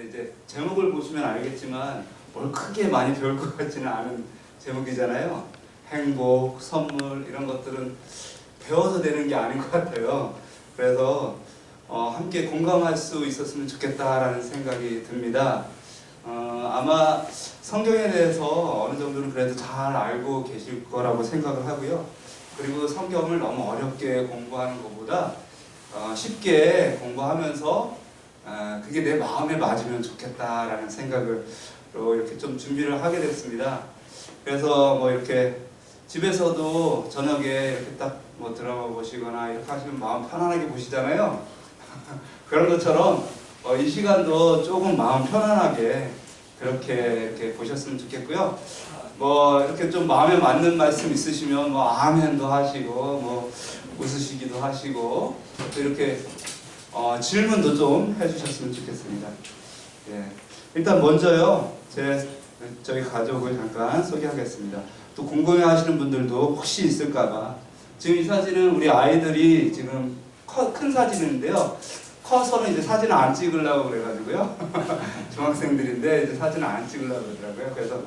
근데 이제 제목을 보시면 알겠지만 뭘 크게 많이 배울 것 같지는 않은 제목이잖아요. 행복, 선물 이런 것들은 배워서 되는 게 아닌 것 같아요. 그래서 함께 공감할 수 있었으면 좋겠다라는 생각이 듭니다. 아마 성경에 대해서 어느 정도는 그래도 잘 알고 계실 거라고 생각을 하고요. 그리고 성경을 너무 어렵게 공부하는 것보다 쉽게 공부하면서 그게 내 마음에 맞으면 좋겠다라는 생각으로 이렇게 좀 준비를 하게 됐습니다. 그래서 뭐 이렇게 집에서도 저녁에 이렇게 딱 뭐 드라마 보시거나 이렇게 하시면 마음 편안하게 보시잖아요. 그런 것처럼 이 시간도 조금 마음 편안하게 그렇게 이렇게 보셨으면 좋겠고요. 뭐 이렇게 좀 마음에 맞는 말씀 있으시면 뭐 아멘도 하시고 뭐 웃으시기도 하시고 또 이렇게 질문도 좀 해주셨으면 좋겠습니다. 예. 일단 먼저요, 저희 가족을 잠깐 소개하겠습니다. 또 궁금해하시는 분들도 혹시 있을까봐. 지금 이 사진은 우리 아이들이 지금 큰 사진인데요. 커서는 이제 사진을 안 찍으려고 그래가지고요. 중학생들인데 이제 사진을 안 찍으려고 그러더라고요. 그래서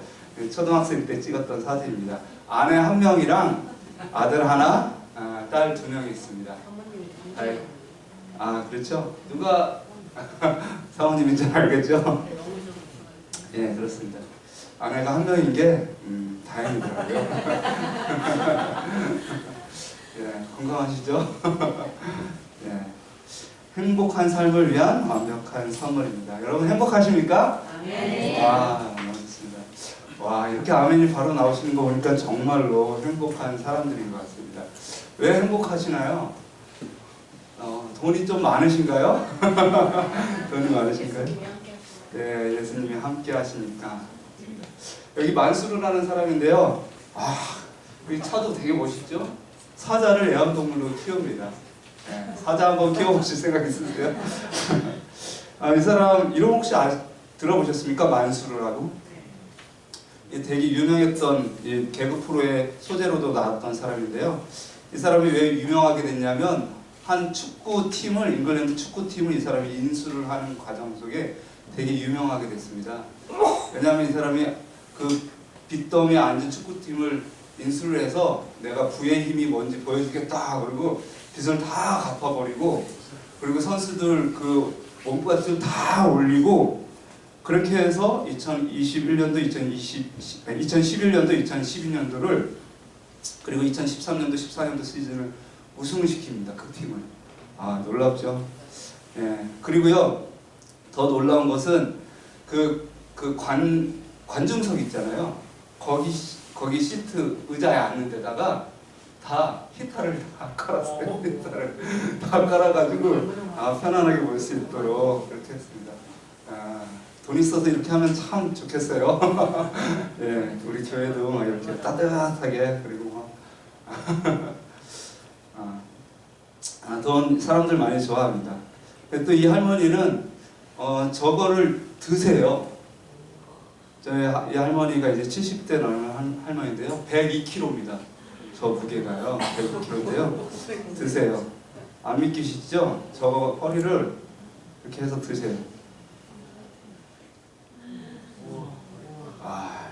초등학생 때 찍었던 사진입니다. 아내 한 명이랑 아들 하나, 딸 2명이 있습니다. 그렇죠. 누가 사모님인지 알겠죠? 예, 그렇습니다. 아내가 한 명인 게 다행이더라고요. 예, 건강하시죠? 예, 행복한 삶을 위한 완벽한 선물입니다. 여러분 행복하십니까? 네. 와, 멋있습니다. 와, 이렇게 아멘이 바로 나오시는 거 보니까 정말로 행복한 사람들인 것 같습니다. 왜 행복하시나요? 돈이 좀 많으신가요? 돈이 많으신가요? 네, 예수님이 함께 하시니까. 여기 만수르라는 사람인데요. 여기 차도 되게 멋있죠? 사자를 애완동물로 키웁니다. 네, 사자 한번 키워보실 생각 있으세요? 이 사람 이름 혹시 들어보셨습니까? 만수르라고? 되게 유명했던 개그 프로의 소재로도 나왔던 사람인데요. 이 사람이 왜 유명하게 됐냐면 한 축구팀을, 잉글랜드 축구팀을 이 사람이 인수를 하는 과정 속에 되게 유명하게 됐습니다. 왜냐하면 이 사람이 그 빚더미에 앉은 축구팀을 인수를 해서 내가 부의 힘이 뭔지 보여주겠다. 그리고 빚을 다 갚아버리고, 그리고 선수들 그 몸값을 다 올리고, 그렇게 해서 2021년도, 2011년도, 2012년도를 그리고 2013년도, 14년도 시즌을 우승을 시킵니다. 그 팀을. 놀랍죠? 예. 그리고요, 더 놀라운 것은 관중석 있잖아요. 거기 시트 의자에 앉는 데다가 다 히타를 다 깔았어요. 히타를 다 깔아가지고 편안하게 볼 수 있도록 그렇게 했습니다. 돈 있어서 이렇게 하면 참 좋겠어요. 예, 우리 교회도 막 이렇게 따뜻하게, 그리고 돈 사람들 많이 좋아합니다. 또 이 할머니는 저거를 드세요. 저희 이 할머니가 이제 70대 넘은 할머니인데요. 102kg입니다. 저 무게가요. 102kg인데요. 드세요. 안 믿기시죠? 저거 허리를 이렇게 해서 드세요.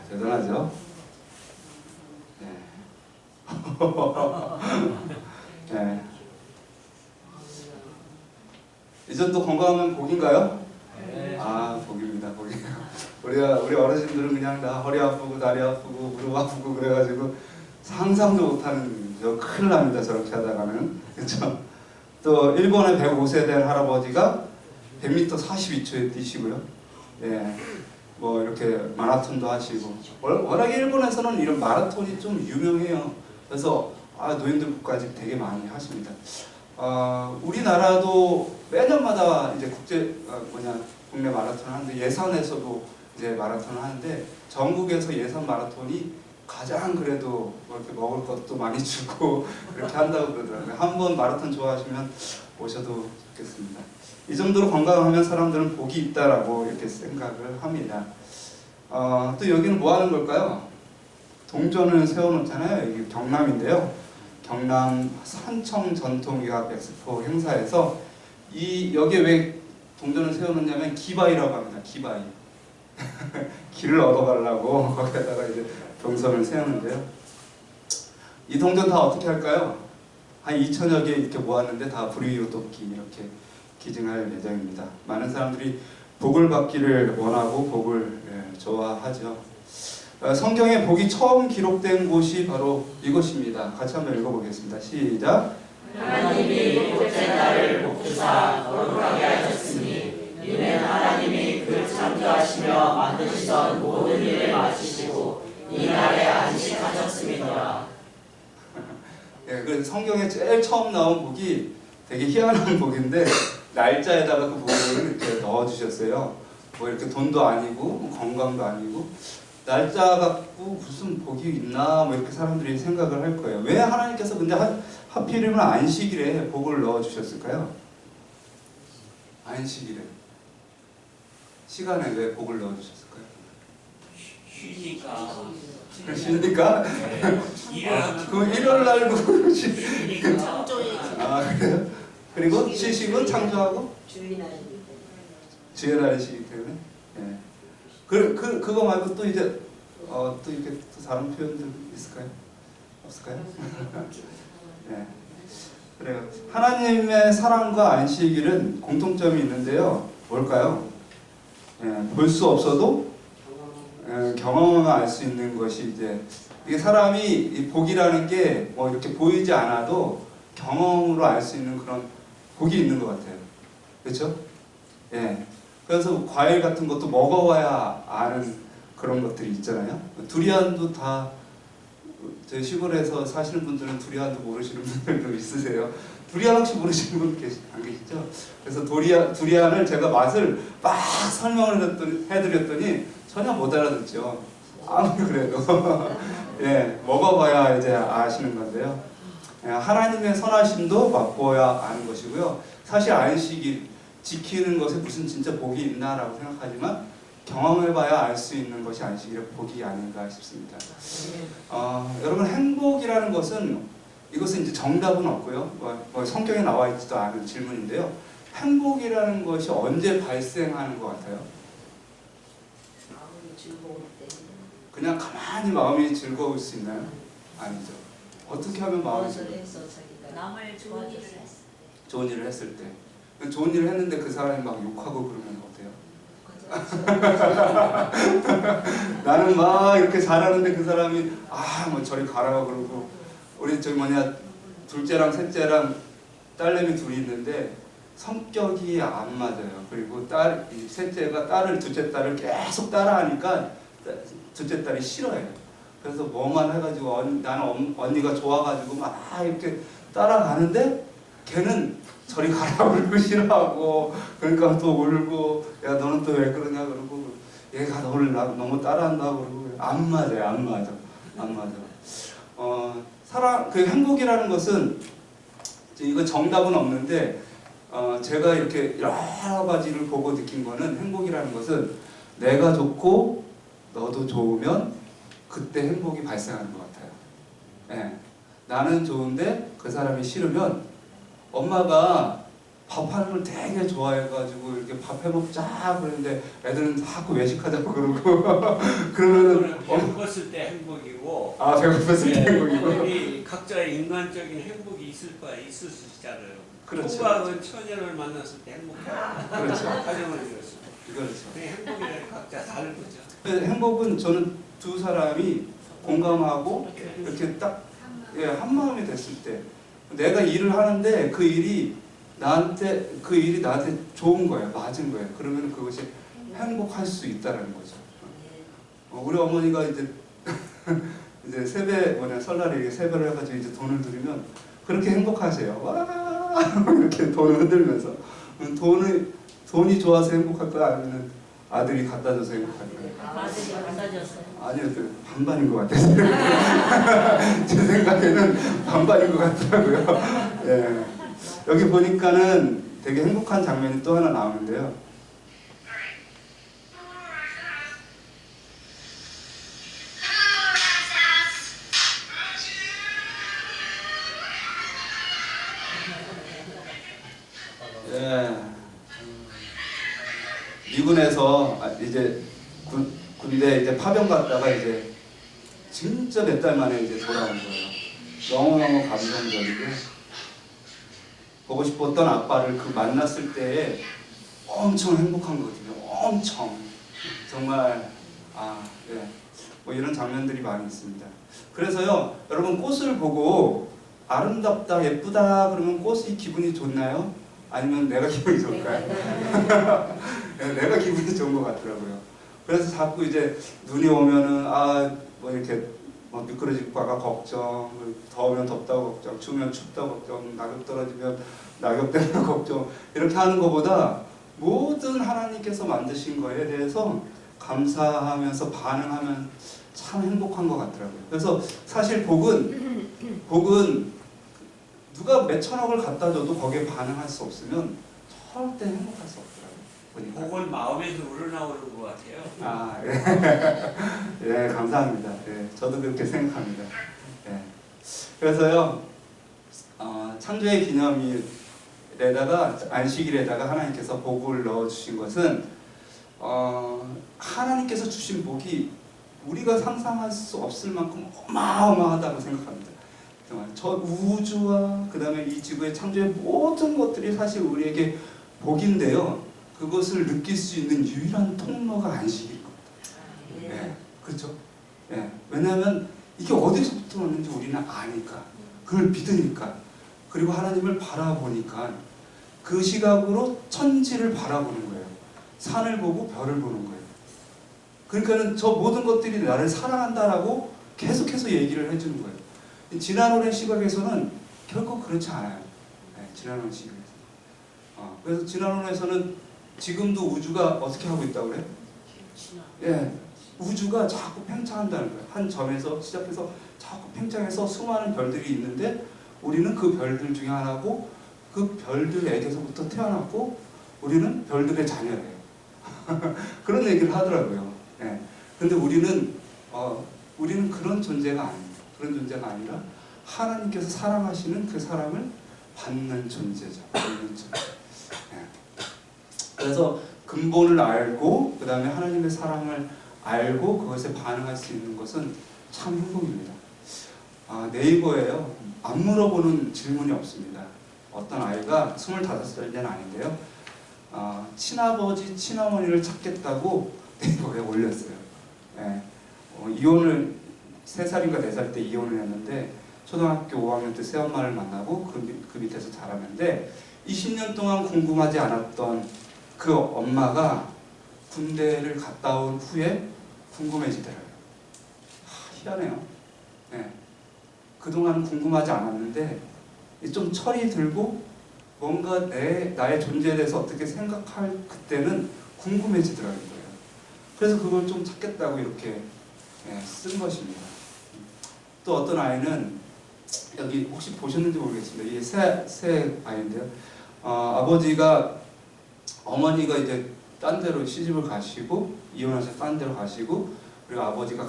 대단하죠? 네. 네. 이 정도 건강하면 복인가요? 네. 복입니다. 복이에요. 우리 어르신들은 그냥 다 허리 아프고 다리 아프고 무릎 아프고 그래가지고 상상도 못하는, 큰일 납니다. 저렇게 하다가는. 그렇죠? 또 일본의 105세 된 할아버지가 100m 42초에 뛰시고요. 예, 뭐 이렇게 마라톤도 하시고, 워낙에 일본에서는 이런 마라톤이 좀 유명해요. 그래서 노인들까지 되게 많이 하십니다. 우리나라도 매년마다 이제 국내 마라톤을 하는데, 예산에서도 이제 마라톤을 하는데, 전국에서 예산 마라톤이 가장 그래도 뭐 이렇게 먹을 것도 많이 주고 그렇게 한다고 그러더라고요. 한번 마라톤 좋아하시면 오셔도 좋겠습니다. 이 정도로 건강하면 사람들은 복이 있다라고 이렇게 생각을 합니다. 또 여기는 뭐 하는 걸까요? 동전을 세워놓잖아요. 여기 경남인데요. 경남 산청 전통의학 엑스포 행사에서 여기에 왜 동전을 세워놓냐면 기바이라고 합니다. 기바이. 길을 얻어가려고 거기에다가 이제 동선을 세우는데요. 이 동전 다 어떻게 할까요? 한 2천여 개 이렇게 모았는데 다 불 위로 돕기 이렇게 기증할 예정입니다. 많은 사람들이 복을 받기를 원하고 복을 좋아하죠. 성경에 복이 처음 기록된 곳이 바로 이곳입니다. 같이 한번 읽어보겠습니다. 시작. 하나님이 첫째 날을 복주사 거룩하게 하셨으니 이는 하나님이 그 창조하시며 만드시던 모든 일을 마치시고 이 날에 안식하셨음이더라. 예, 그 성경에 제일 처음 나온 복이 되게 희한한 복인데 날짜에다가 그 복을 이렇게 넣어주셨어요. 뭐 이렇게 돈도 아니고 건강도 아니고 날짜 갖고 무슨 복이 있나 뭐 이렇게 사람들이 생각을 할 거예요. 왜 하나님께서 근데 하필이면 안식일에 복을 넣어주셨을까요? 안식일에 시간에 왜 복을 넣어주셨을까요? 쉬니까. 쉬니까? 그 일요일 날도 창조의 아 그래요? 그리고 시식은 창조하고 주의 날이시기 때문에 예. 그거 말고 또 이제 또 이렇게 또 다른 표현들 있을까요? 없을까요? 예. 그래요. 하나님의 사랑과 안식일은 공통점이 있는데요. 뭘까요? 예, 볼 수 없어도 경험을 알 수 있는 것이 이제 이게 사람이 이 복이라는 게 뭐 이렇게 보이지 않아도 경험으로 알 수 있는 그런 복이 있는 것 같아요. 그렇죠? 예. 그래서 과일 같은 것도 먹어봐야 아는 그런 것들이 있잖아요. 두리안도 다 저희 시골에서 사시는 분들은 두리안도 모르시는 분들도 있으세요. 두리안 혹시 모르시는 분 안 계시죠? 그래서 두리안을 제가 맛을 막 설명을 해드렸더니 전혀 못 알아듣죠. 아무리 그래도 예, 먹어봐야 이제 아시는 건데요. 예, 하나님의 선하심도 맛보아야 아는 것이고요. 사실 안식일 지키는 것에 무슨 진짜 복이 있나라고 생각하지만 경험해봐야 알 수 있는 것이 안식일의 복이 아닌가 싶습니다. 여러분 행복이라는 것은 이것은 이제 정답은 없고요. 뭐 성경에 나와 있지도 않은 질문인데요. 행복이라는 것이 언제 발생하는 것 같아요? 그냥 가만히 마음이 즐거울 수 있나요? 아니죠. 어떻게 하면 마음이 남을 좋은 일을 했을 때. 좋은 일을 했는데 그 사람이 막 욕하고 그러면 어때요? 나는 막 이렇게 잘하는데 그 사람이 뭐 저리 가라고 그러고 우리 둘째랑 셋째랑 딸내미 둘이 있는데 성격이 안 맞아요. 그리고 셋째가 둘째 딸을 계속 따라하니까 둘째 딸이 싫어해요. 그래서 뭐만 해가지고 나는 언니가 좋아가지고 막 이렇게 따라가는데 걔는 저리 가라고 그러고 싫어하고 그러니까 또 울고 야 너는 또 왜 그러냐 그러고 얘가 너를 너무 따라한다고 그러고 안 맞아. 그 행복이라는 것은 이거 정답은 없는데 제가 이렇게 여러 가지를 보고 느낀 거는 행복이라는 것은 내가 좋고 너도 좋으면 그때 행복이 발생하는 것 같아요. 예. 나는 좋은데 그 사람이 싫으면 엄마가 밥하는 걸 되게 좋아해가지고 이렇게 밥 해먹자 그러는데 애들은 자꾸 외식하자고 그러고 그러면은 배고팠을 때 행복이고 배고팠을 때 행복이고 우리 각자의 인간적인 행복이 있을 수 있잖아요. 그렇죠. 총각은 처녀를 만났을 때 행복해요. 그렇죠. 가정을 이뤘어. 그렇죠. 그 행복이라는 각자 다른 거죠. 행복은 저는 두 사람이 공감하고 이렇게 딱 한마음이 됐을 때 내가 일을 하는데 그 일이 나한테 좋은 거예요. 맞은 거예요. 그러면 그것이 행복할 수 있다는 거죠. 우리 어머니가 이제 이제 설날에 세배를 해가지고 이제 돈을 드리면 그렇게 행복하세요. 와 이렇게 돈을 흔들면서 돈이 좋아서 행복할 거야 아니면 아들이 갖다 줘서 행복할 거야? 아들이 갖다 줬어요. 아니요, 반반인 것 같아요. 제 생각에는 반반인 것 같더라고요. 예. 여기 보니까는 되게 행복한 장면이 또 하나 나오는데요. 예. 군에서 이제 군대 이제 파병 갔다가 이제 진짜 몇 달 만에 이제 돌아온 거예요. 너무너무 감동적이고 보고 싶었던 아빠를 그 만났을 때에 엄청 행복한 거거든요. 엄청 정말 예. 뭐 이런 장면들이 많이 있습니다. 그래서요, 여러분 꽃을 보고 아름답다, 예쁘다 그러면 꽃이 기분이 좋나요? 아니면 내가 기분이 좋을까요? 내가 기분이 좋은 것 같더라고요. 그래서 자꾸 이제 눈이 오면은 뭐 이렇게 뭐 미끄러질까봐 걱정, 더우면 덥다고 걱정, 추우면 춥다고 걱정, 낙엽 떨어지면 낙엽 때문에 걱정, 이렇게 하는 것보다 모든 하나님께서 만드신 거에 대해서 감사하면서 반응하면 참 행복한 것 같더라고요. 그래서 사실 복은 누가 몇 천억을 갖다 줘도 거기에 반응할 수 없으면 절대 행복할 수 없더라고요. 보니까. 복은 마음에서 우러나오는 것 같아요. 예, 감사합니다. 예, 저도 그렇게 생각합니다. 예. 그래서요, 창조의 기념일에다가 안식일에다가 하나님께서 복을 넣어 주신 것은 하나님께서 주신 복이 우리가 상상할 수 없을 만큼 어마어마하다고 생각합니다. 정말 저 우주와 그 다음에 이 지구의 창조의 모든 것들이 사실 우리에게 복인데요. 그것을 느낄 수 있는 유일한 통로가 안식일 겁니다. 네, 그렇죠? 네, 왜냐하면 이게 어디서부터 왔는지 우리는 아니까, 그걸 믿으니까, 그리고 하나님을 바라보니까 그 시각으로 천지를 바라보는 거예요. 산을 보고 별을 보는 거예요. 그러니까는 저 모든 것들이 나를 사랑한다라고 계속해서 얘기를 해주는 거예요. 지난올의 시각에서는 결코 그렇지 않아요. 네, 지난올 시각에서. 그래서 지난올에서는 지금도 우주가 어떻게 하고 있다고 그래요? 예, 우주가 자꾸 팽창한다는 거예요. 한 점에서 시작해서 자꾸 팽창해서 수많은 별들이 있는데 우리는 그 별들 중에 하나고 그 별들에게서부터 태어났고 우리는 별들의 자녀예요. 그런 얘기를 하더라고요. 예. 근데 우리는 그런 존재가 아닙니다. 그런 존재가 아니라 하나님께서 사랑하시는 그 사랑을 받는 존재죠. 받는 존재. 예. 그래서 근본을 알고 그 다음에 하나님의 사랑을 알고 그것에 반응할 수 있는 것은 참 행복입니다. 네이버에요. 안 물어보는 질문이 없습니다. 어떤 아이가 25살 때는 아닌데요. 친아버지, 친어머니를 찾겠다고 네이버에 올렸어요. 예. 이혼을 3살인가 4살 때 이혼을 했는데 초등학교 5학년 때 새엄마를 만나고 그 밑에서 자라는데 20년 동안 궁금하지 않았던 그 엄마가 군대를 갔다 온 후에 궁금해지더라고요. 희한해요. 예. 그동안 궁금하지 않았는데 좀 철이 들고 뭔가 나의 존재에 대해서 어떻게 생각할 그때는 궁금해지더라고요. 그래서 그걸 좀 찾겠다고 이렇게 쓴 것입니다. 또 어떤 아이는 여기 혹시 보셨는지 모르겠습니다. 이게 새 아이인데요. 어머니가 이제 딴 데로 시집을 가시고 이혼하셔서 딴 데로 가시고 그리고 아버지가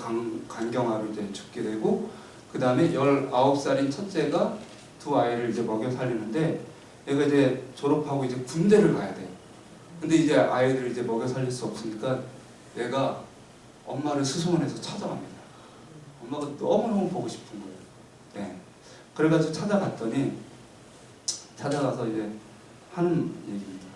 간경화로 이제 죽게 되고 그 다음에 19살인 첫째가 두 아이를 이제 먹여 살리는데 얘가 이제 졸업하고 이제 군대를 가야 돼요. 근데 이제 아이들을 이제 먹여 살릴 수 없으니까 얘가 엄마를 수소문해서 찾아갑니다. 엄마가 너무너무 보고 싶은 거예요. 네. 그래가지고 찾아가서 이제 하는 얘기입니다.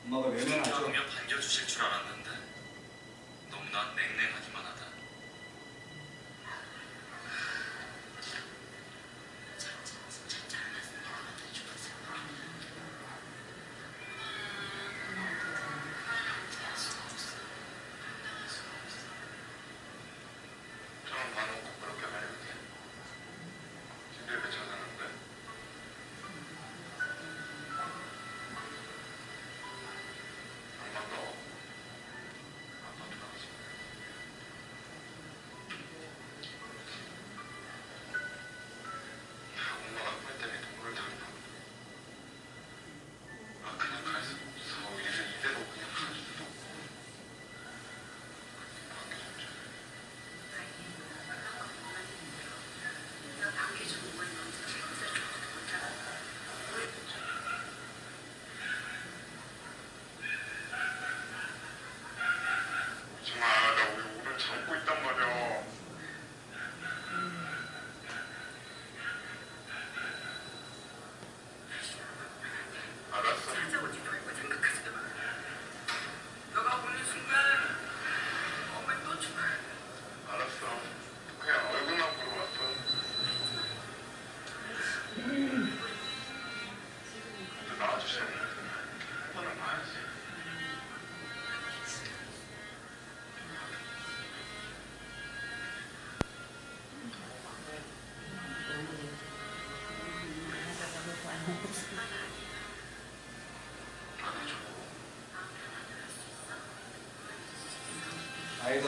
엄마가 외면하죠. 그러면 반겨주실 줄 알았는데 너무나 냉랭하기만 하다. 저런 반응 꼭 그렇게 하려고 해. 집에 찾아놨는데 한 번 더.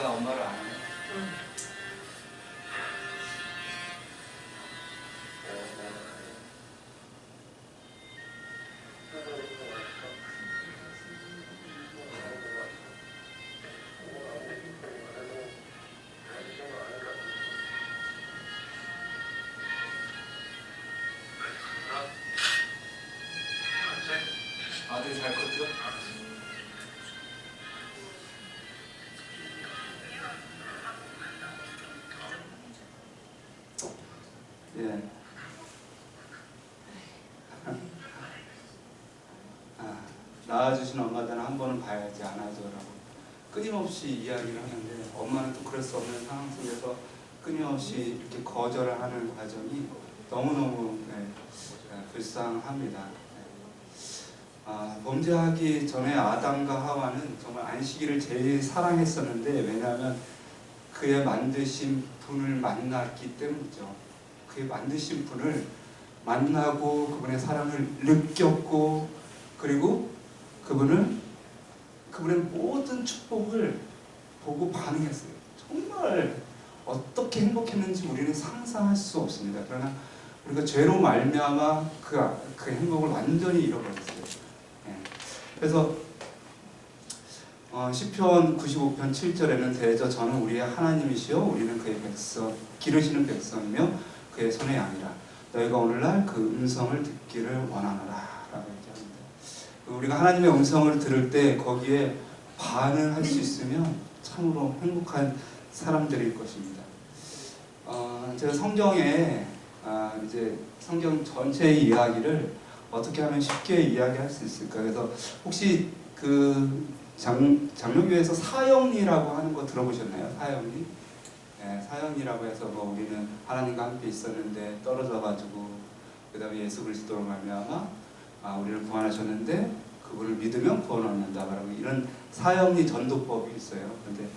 아내가 엄마를 아나요? 아들 잘 컸죠? 예. 낳아주신 엄마들은 한 번은 봐야지 안아줘라고 끊임없이 이야기를 하는데 엄마는 또 그럴 수 없는 상황 속에서 끊임없이 이렇게 거절을 하는 과정이 너무너무 불쌍합니다. 범죄하기 전에 아담과 하와는 정말 안식일을 제일 사랑했었는데 왜냐하면 그의 만드신 분을 만났기 때문이죠. 그의 만드신 분을 만나고 그분의 사랑을 느꼈고 그리고 그분의 모든 축복을 보고 반응했어요. 정말 어떻게 행복했는지 우리는 상상할 수 없습니다. 그러나 우리가 죄로 말미암아 그 행복을 완전히 잃어버렸어요. 그래서 시편 95편 7절에는 대저 저는 우리의 하나님이시요 우리는 그의 백성 기르시는 백성이며 그의 손의 양이라 너희가 오늘날 그 음성을 듣기를 원하노라 라고 얘기합니다. 우리가 하나님의 음성을 들을 때 거기에 반응할 수 있으면 참으로 행복한 사람들일 것입니다. 제가 성경에 이제 성경 전체의 이야기를 어떻게 하면 쉽게 이야기할 수 있을까? 그래서 혹시 그 장로교에서 사형리라고 하는 거 들어보셨나요? 사형리? 네, 사형리라고 해서 뭐 우리는 하나님과 함께 있었는데 떨어져가지고 그 다음에 예수 그리스도로 말미암아 우리를 구원하셨는데 그분을 믿으면 구원을 얻는다 말하고 이런 사형리 전도법이 있어요. 근데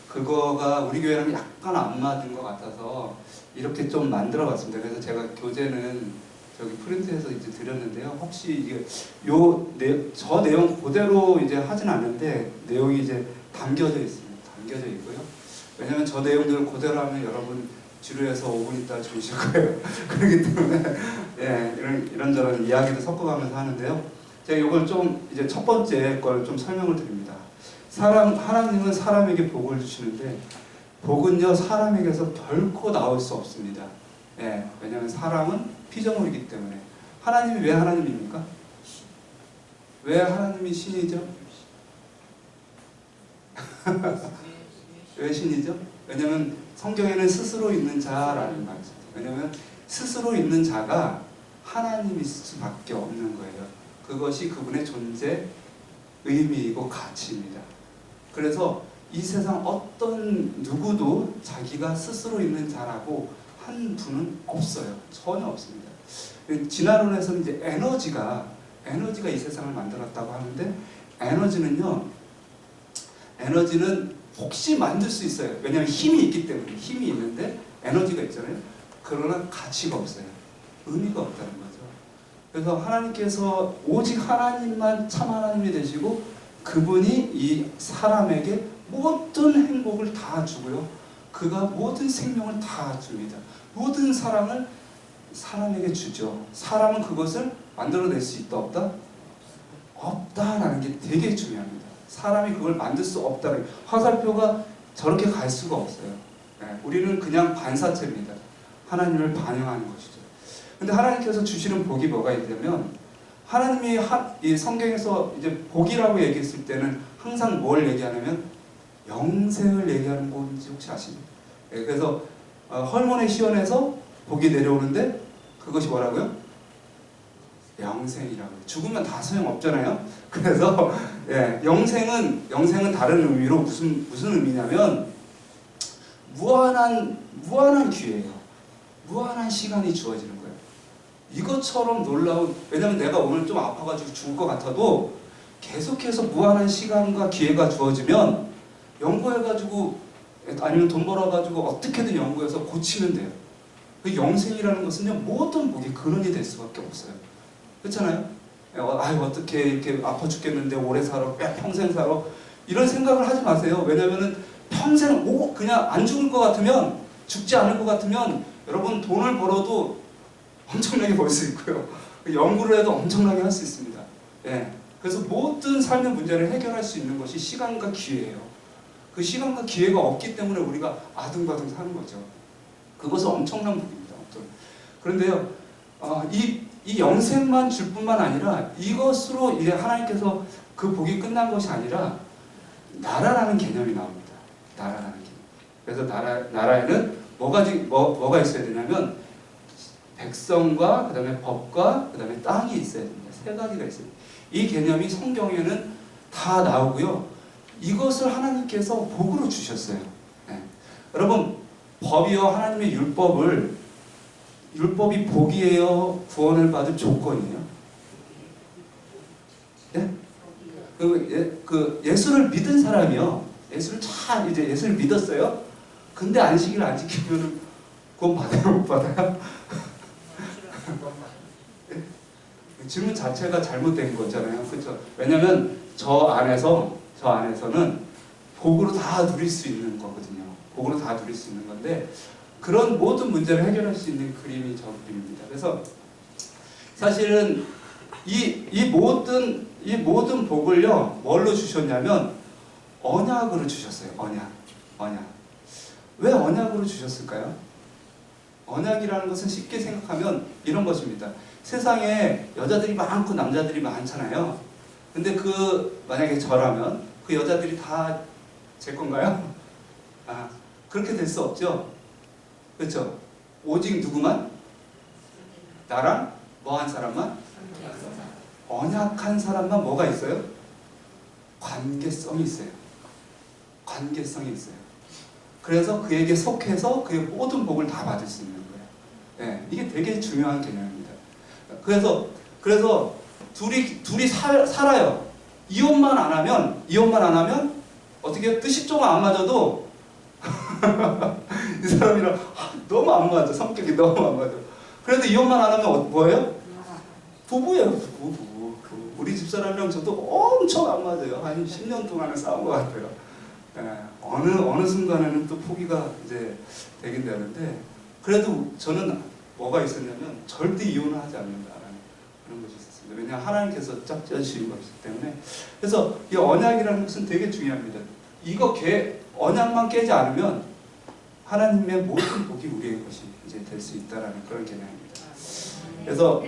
그거가 우리 교회랑 약간 안 맞은 것 같아서 이렇게 좀 만들어봤습니다. 그래서 제가 교재는 저기 프린트해서 이제 드렸는데요. 혹시 이게 저 내용 그대로 이제 하진 않는데 내용이 이제 담겨져 있습니다. 담겨져 있고요. 왜냐면 저 내용들을 그대로 하면 여러분 지루해서 5분 있다 주무실 거예요. 그렇기 때문에 이런저런 이야기도 섞어가면서 하는데요. 제가 이걸 좀 이제 첫 번째 걸 좀 설명을 드립니다. 하나님은 사람에게 복을 주시는데 복은요 사람에게서 결코 나올 수 없습니다. 왜냐하면 사람은 피조물이기 때문에. 하나님이 왜 하나님입니까? 왜 하나님이 신이죠? 왜 신이죠? 왜냐하면 성경에는 스스로 있는 자라는 말이 있습니다. 왜냐하면 스스로 있는 자가 하나님일 수밖에 없는 거예요. 그것이 그분의 존재, 의미이고 가치입니다. 그래서 이 세상 어떤 누구도 자기가 스스로 있는 자라고 한 분은 없어요. 전혀 없습니다. 진화론에서는 이제 에너지가 이 세상을 만들었다고 하는데 에너지는 혹시 만들 수 있어요. 왜냐하면 힘이 있기 때문에. 힘이 있는데 에너지가 있잖아요. 그러나 가치가 없어요. 의미가 없다는 거죠. 그래서 하나님께서 오직 하나님만 참 하나님이 되시고 그분이 이 사람에게 모든 행복을 다 주고요. 그가 모든 생명을 다 줍니다. 모든 사랑을 사람에게 주죠. 사람은 그것을 만들어낼 수 있다 없다? 없다라는 게 되게 중요합니다. 사람이 그걸 만들 수 없다는 화살표가 저렇게 갈 수가 없어요. 우리는 그냥 반사체입니다. 하나님을 반영하는 것이죠. 근데 하나님께서 주시는 복이 뭐가 있냐면 하나님이 이 성경에서 이제 복이라고 얘기했을 때는 항상 뭘 얘기하냐면 영생을 얘기하는 건지 혹시 아십니까? 그래서 헐몬의 시원에서 복이 내려오는데 그것이 뭐라고요? 영생이라고. 죽으면 다 소용없잖아요. 그래서 영생은 다른 의미로 무슨 의미냐면 무한한 기회예요. 무한한 시간이 주어지는 거예요. 이것처럼 놀라운, 왜냐면 내가 오늘 좀 아파가지고 죽을 것 같아도 계속해서 무한한 시간과 기회가 주어지면 연구해가지고 아니면 돈 벌어가지고 어떻게든 연구해서 고치면 돼요. 그 영생이라는 것은요 모든 복의 근원이 될 수밖에 없어요. 그렇잖아요? 어떻게 이렇게 아파 죽겠는데 오래 살아, 평생 살아, 이런 생각을 하지 마세요. 왜냐면은 평생 그냥 안 죽을 것 같으면, 죽지 않을 것 같으면 여러분 돈을 벌어도 엄청나게 벌 수 있고요. 연구를 해도 엄청나게 할 수 있습니다. 예. 그래서 모든 삶의 문제를 해결할 수 있는 것이 시간과 기회예요. 그 시간과 기회가 없기 때문에 우리가 아등바등 사는 거죠. 그것은 엄청난 복입니다. 그런데요, 이 영생만 줄 뿐만 아니라 이것으로 이제 하나님께서 그 복이 끝난 것이 아니라 나라라는 개념이 나옵니다. 나라라는 개념. 그래서 나라에는 뭐가 있어야 되냐면 백성과 그다음에 법과 그다음에 땅이 있어야 됩니다. 세 가지가 있어요. 이 개념이 성경에는 다 나오고요. 이것을 하나님께서 복으로 주셨어요. 네. 여러분, 법이요, 하나님의 율법이 복이에요, 구원을 받을 조건이에요? 네? 예수를 믿은 사람이요, 예수를 믿었어요. 근데 안식일을 안 지키면 구원 받아요, 못 받아요? 질문 자체가 잘못된 거잖아요. 그렇죠? 왜냐하면 저 안에서는 복으로 다 누릴 수 있는 거거든요. 복으로 다 누릴 수 있는 건데, 그런 모든 문제를 해결할 수 있는 그림이 저 그림입니다. 그래서 사실은 이 모든 복을요, 뭘로 주셨냐면 언약으로 주셨어요. 언약. 왜 언약으로 주셨을까요? 언약이라는 것은 쉽게 생각하면 이런 것입니다. 세상에 여자들이 많고 남자들이 많잖아요. 근데 만약에 저라면 그 여자들이 다 제 건가요? 그렇게 될 수 없죠. 그렇죠? 오직 누구만? 나랑 뭐한 사람만? 언약한 사람만 뭐가 있어요? 관계성이 있어요. 관계성이 있어요. 그래서 그에게 속해서 그의 모든 복을 다 받을 수 있는 거예요. 네, 이게 되게 중요한 개념입니다. 그래서 둘이 살아요. 이혼만 안 하면 어떻게 뜻이 좀 안 맞아도 이 사람이랑 너무 안 맞아. 성격이 너무 안 맞아. 그래도 이혼만 안 하면 뭐예요? 부부예요. 부부. 우리 집사람이랑 저도 엄청 안 맞아요. 한 10년 동안은 싸운 것 같아요. 어느 순간에는 또 포기가 이제 되긴 되는데, 그래도 저는 뭐가 있었냐면 절대 이혼을 하지 않는다라는 그런 것이 있었습니다. 왜냐하면 하나님께서 짝지어주신 것이기 때문에. 그래서 이 언약이라는 것은 되게 중요합니다. 언약만 깨지 않으면 하나님의 모든 복이 우리의 것이 이제 될 수 있다라는 그런 개념입니다. 그래서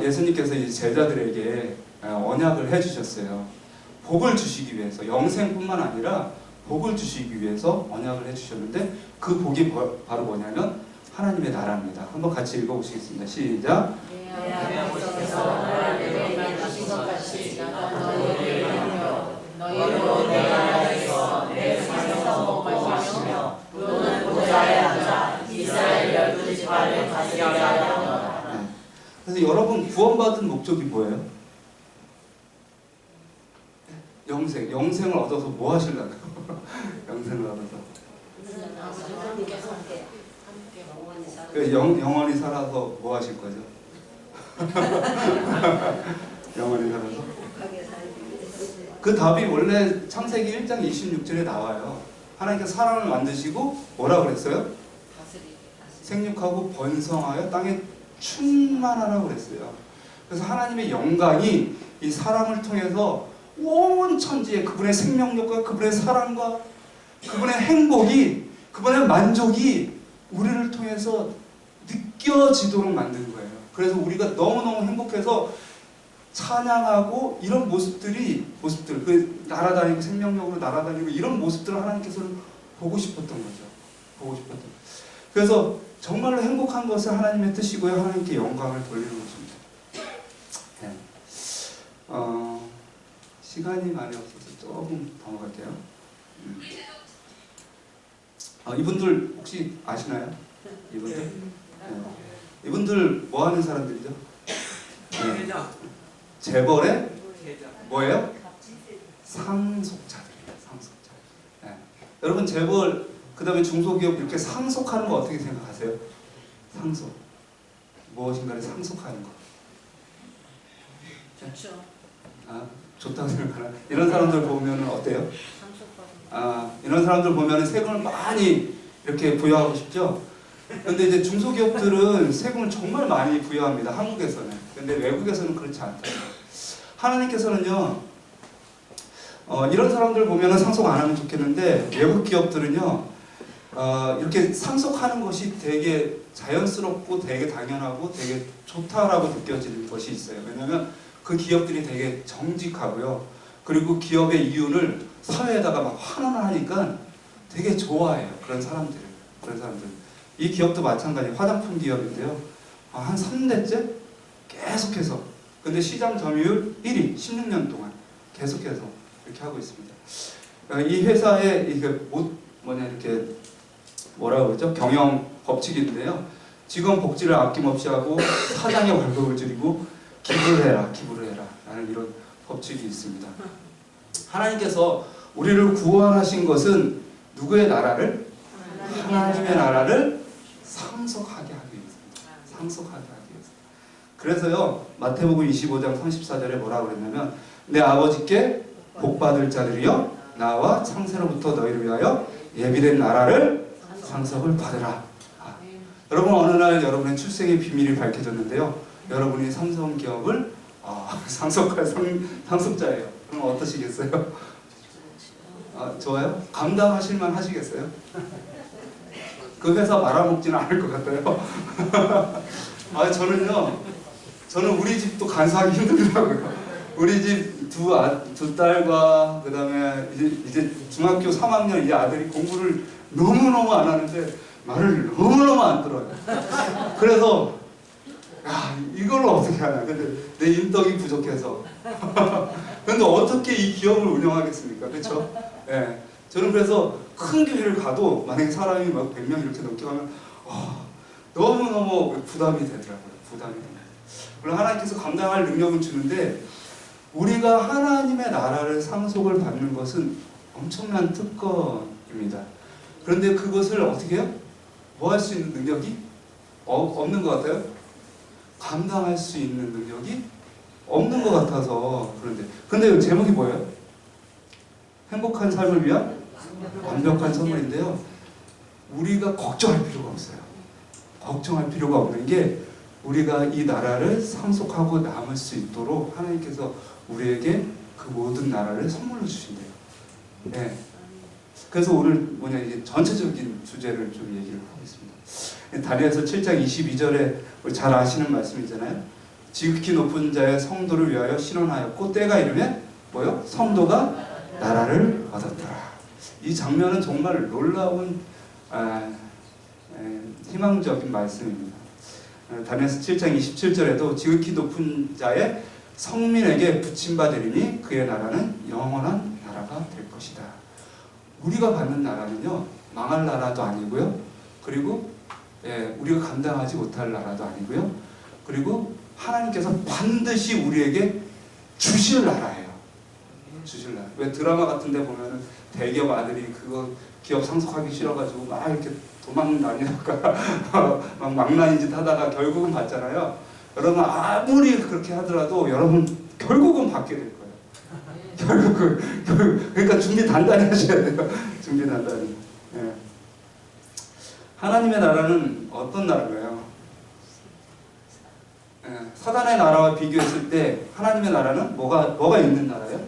예수님께서 이제 제자들에게 언약을 해주셨어요. 복을 주시기 위해서, 영생뿐만 아니라 복을 주시기 위해서 언약을 해주셨는데, 그 복이 바로 뭐냐면 하나님의 나라입니다. 한번 같이 읽어보시겠습니다. 시작. 너희로 내 나라에서 내 상에서 먹고 마시며 너는 보좌에 앉아 이스라엘 12지파를 다스리게 하려노라. 그래서 여러분 구원받은 목적이 뭐예요? 영생을 얻어서 뭐 하시려고요? 영생을 얻어서 영원히 살아서 뭐 하실 거죠? 영원히 살아서? 그 답이 원래 창세기 1장 26절에 나와요. 하나님께서 사람을 만드시고 뭐라 그랬어요? 생육하고 번성하여 땅에 충만하라고 그랬어요. 그래서 하나님의 영광이 이 사람을 통해서 온 천지에 그분의 생명력과 그분의 사랑과 그분의 행복이, 그분의 만족이 우리를 통해서 느껴지도록 만든 거예요. 그래서 우리가 너무너무 행복해서 찬양하고 이런 모습들, 그 날아다니고 생명력으로 날아다니고 이런 모습들을 하나님께서는 보고 싶었던 거죠. 그래서 정말로 행복한 것을 하나님의 뜻이고요. 하나님께 영광을 돌리는 것입니다. 네. 시간이 많이 없어서 조금 더 갈게요. 이분들 혹시 아시나요? 이분들? 네. 이분들 뭐 하는 사람들이죠? 네. 재벌의 뭐예요? 상속자들이에요. 상속자. 네. 여러분 재벌, 그 다음에 중소기업 이렇게 상속하는 거 어떻게 생각하세요? 상속. 무엇인가를 상속하는 거. 좋죠. 좋다고 생각하나? 이런 사람들 보면 어때요? 이런 사람들 보면 세금을 많이 이렇게 부여하고 싶죠. 근데 이제 중소기업들은 세금을 정말 많이 부여합니다. 한국에서는. 근데 외국에서는 그렇지 않다. 하나님께서는요, 이런 사람들 보면은 상속 안 하면 좋겠는데, 외국 기업들은요, 이렇게 상속하는 것이 되게 자연스럽고 되게 당연하고 되게 좋다라고 느껴지는 것이 있어요. 왜냐하면 그 기업들이 되게 정직하고요. 그리고 기업의 이윤을 사회에다가 막 환원을 하니까 되게 좋아해요. 그런 사람들. 이 기업도 마찬가지예요. 화장품 기업인데요. 한 3대째 계속해서. 근데 시장 점유율 1위, 16년 동안 계속해서 이렇게 하고 있습니다. 이 회사의 이게 이렇게 뭐라고 그러죠? 경영 법칙인데요. 직원 복지를 아낌없이 하고 사장의 월급을 줄이고 기부를 해라 라는 이런 법칙이 있습니다. 하나님께서 우리를 구원하신 것은 누구의 나라를? 하나님의 나라를 상속하게 하기 위해서입니다. 상속하게 하기 위해서. 그래서요, 마태복음 25장 34절에 뭐라고 그랬냐면, 내 아버지께 복받을 자들이여 나와 창세로부터 너희를 위하여 예비된 나라를 상속을 받으라. 여러분, 어느 날 여러분의 출생의 비밀이 밝혀졌는데요, 여러분이 삼성기업을 상속할 상속자예요. 그럼 어떠시겠어요? 좋아요? 감당하실만 하시겠어요? 그 회사 말아먹지는 않을 것 같아요. 저는 우리 집도 간사하기 힘들더라고요. 우리 집 두 딸과 그 다음에 이제 중학교 3학년 이 아들이 공부를 너무너무 안 하는데 말을 너무너무 안 들어요. 그래서 이걸 어떻게 하나. 근데 내 인덕이 부족해서. 근데 어떻게 이 기업을 운영하겠습니까? 그렇죠? 예. 저는 그래서 큰 교회를 가도 만약에 사람이 막 100명 이렇게 넘게 가면 너무너무 부담이 되더라고요. 물론 하나님께서 감당할 능력은 주는데, 우리가 하나님의 나라를 상속을 받는 것은 엄청난 특권입니다. 그런데 그것을 어떻게 해요? 뭐 할 수 있는 능력이 없는 것 같아요? 감당할 수 있는 능력이 없는 것 같아서. 근데 제목이 뭐예요? 행복한 삶을 위한 완벽한 선물인데요, 우리가 걱정할 필요가 없어요. 걱정할 필요가 없는 게, 우리가 이 나라를 상속하고 남을 수 있도록 하나님께서 우리에게 그 모든 나라를 선물로 주신대요. 네. 그래서 오늘 이제 전체적인 주제를 좀 얘기를 하겠습니다. 다니엘서 7장 22절에 잘 아시는 말씀이잖아요. 지극히 높은 자의 성도를 위하여 신원하였고 때가 이르면 뭐요? 성도가 나라를 얻었더라. 이 장면은 정말 놀라운 희망적인 말씀입니다. 다니엘서 7장 27절에도 지극히 높은 자의 성민에게 부침받으리니 그의 나라는 영원한 나라가 될 것이다. 우리가 받는 나라는요, 망할 나라도 아니고요, 그리고 우리가 감당하지 못할 나라도 아니고요, 그리고 하나님께서 반드시 우리에게 주실 나라예요. 주실 나라. 왜 드라마 같은 데 보면은 대기업 아들이 그거 기업 상속하기 싫어가지고 막 이렇게 도망 다니다가 막 망나니 짓 하다가 결국은 받잖아요. 여러분, 아무리 그렇게 하더라도 여러분 결국은 받게 될 거예요. 그러니까 준비 단단히 하셔야 돼요. 준비 단단히. 예. 하나님의 나라는 어떤 나라인가요? 사단의 나라와 비교했을 때 하나님의 나라는 뭐가 있는 나라예요?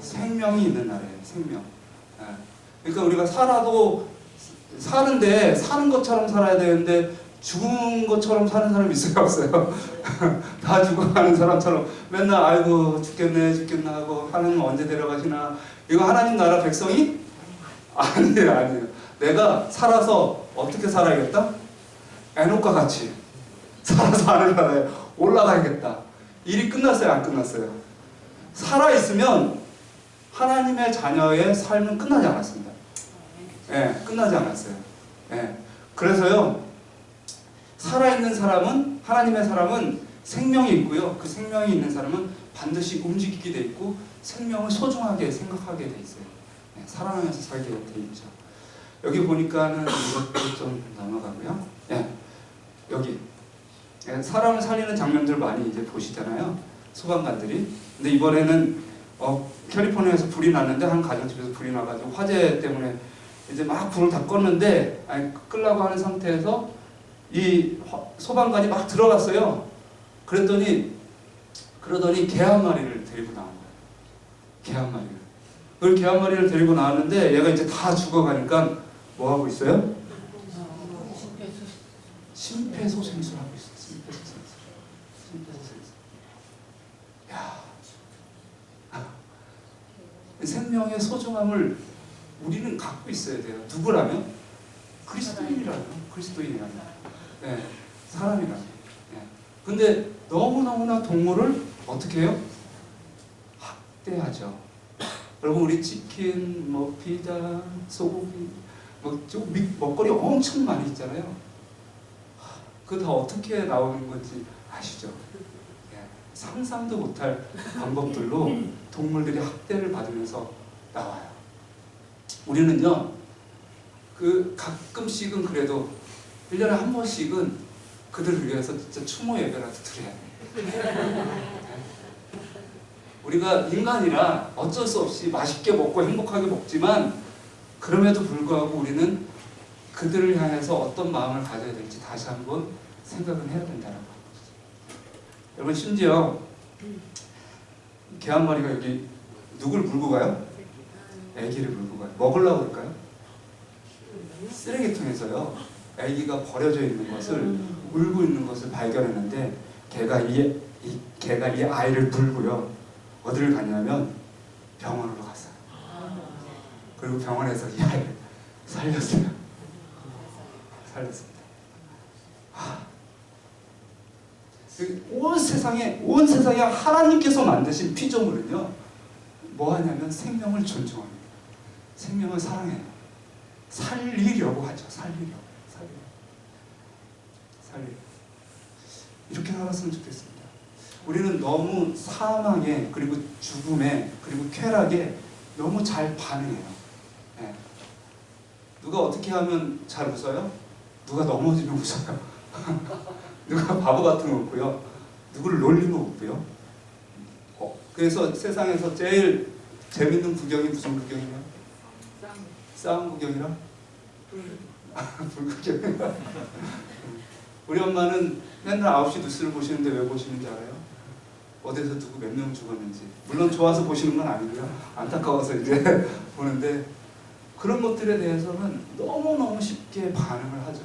생명이 있는 나라예요. 생명. 그러니까 우리가 사는데 사는 것처럼 살아야 되는데 죽은 것처럼 사는 사람이 있어요, 없어요? 다 죽어가는 사람처럼 맨날 아이고 죽겠나 하고 하나님 언제 데려가시나. 이거 하나님 나라 백성이? 아니에요. 내가 살아서 어떻게 살아야겠다? 에녹과 같이 살아서 하늘나라에 올라가야겠다. 일이 끝났어요, 안 끝났어요? 살아있으면 하나님의 자녀의 삶은 끝나지 않았습니다. 끝나지 않았어요. 그래서요, 살아있는 사람은, 하나님의 사람은 생명이 있고요, 그 생명이 있는 사람은 반드시 움직이게 돼 있고 생명을 소중하게 생각하게 돼 있어요. 살아나면서 살게 돼 있죠. 여기 보니까는 이것도 좀 넘어가고요. 여기 사람을 살리는 장면들 많이 이제 보시잖아요, 소방관들이. 근데 이번에는 캘리포니아에서 불이 났는데 한 가정집에서 불이 나가지고 화재 때문에 이제 막 불을 다 껐는데 끄려고 하는 상태에서 이 소방관이 막 들어갔어요. 그러더니 개 한 마리를 데리고 나온 거예요. 개 한 마리를. 그 개 한 마리를 데리고 나왔는데 얘가 이제 다 죽어가니까 뭐 하고 있어요? 심폐소생술 하고 있어요. 심폐소생술. 야, 생명의 소중함을 우리는 갖고 있어야 돼요. 누구라면? 그리스도인이라면. 네, 사람이라면. 네. 근데 너무너무나 동물을 어떻게 해요? 학대하죠. 여러분 우리 치킨, 뭐 피자, 소고기, 먹거리 엄청 많이 있잖아요. 그거 다 어떻게 나오는 건지 아시죠? 예, 상상도 못할 방법들로 동물들이 학대를 받으면서 나와요. 우리는요, 가끔씩은 그래도 1년에 한 번씩은 그들을 위해서 진짜 추모 예배라도 드려야 돼요. 우리가 인간이라 어쩔 수 없이 맛있게 먹고 행복하게 먹지만 그럼에도 불구하고 우리는 그들을 향해서 어떤 마음을 가져야 될지 다시 한번 생각은 해야 된다는 거죠. 여러분 심지어 개 한 마리가 여기 누굴 물고 가요? 애기를 물고 가요. 먹으려고 그럴까요? 쓰레기통에서요. 애기가 버려져 있는 것을 울고 있는 것을 발견했는데 개가 이 아이를 물고요. 어디를 갔냐면 병원으로 갔어요. 그리고 병원에서 이 아이를 살렸습니다. 온 세상에 하나님께서 만드신 피조물은요, 뭐 하냐면 생명을 존중합니다. 생명을 사랑해요. 살리려고 하죠. 살리려고. 이렇게 살았으면 좋겠습니다. 우리는 너무 사망에, 그리고 죽음에, 그리고 쾌락에 너무 잘 반응해요. 네. 누가 어떻게 하면 잘 웃어요? 누가 넘어지면 웃어요. 누가 바보 같은 거 웃고요. 누구를 놀리면 웃고요. 그래서 세상에서 제일 재밌는 구경이 무슨 구경이냐? 싸움 구경이라? 불구경이라? 우리 엄마는 맨날 9시 뉴스를 보시는데 왜 보시는지 알아요? 어디서 누구 몇 명 죽었는지. 물론 좋아서 보시는 건 아니고요. 안타까워서 이제 보는데 그런 것들에 대해서는 너무너무 쉽게 반응을 하죠.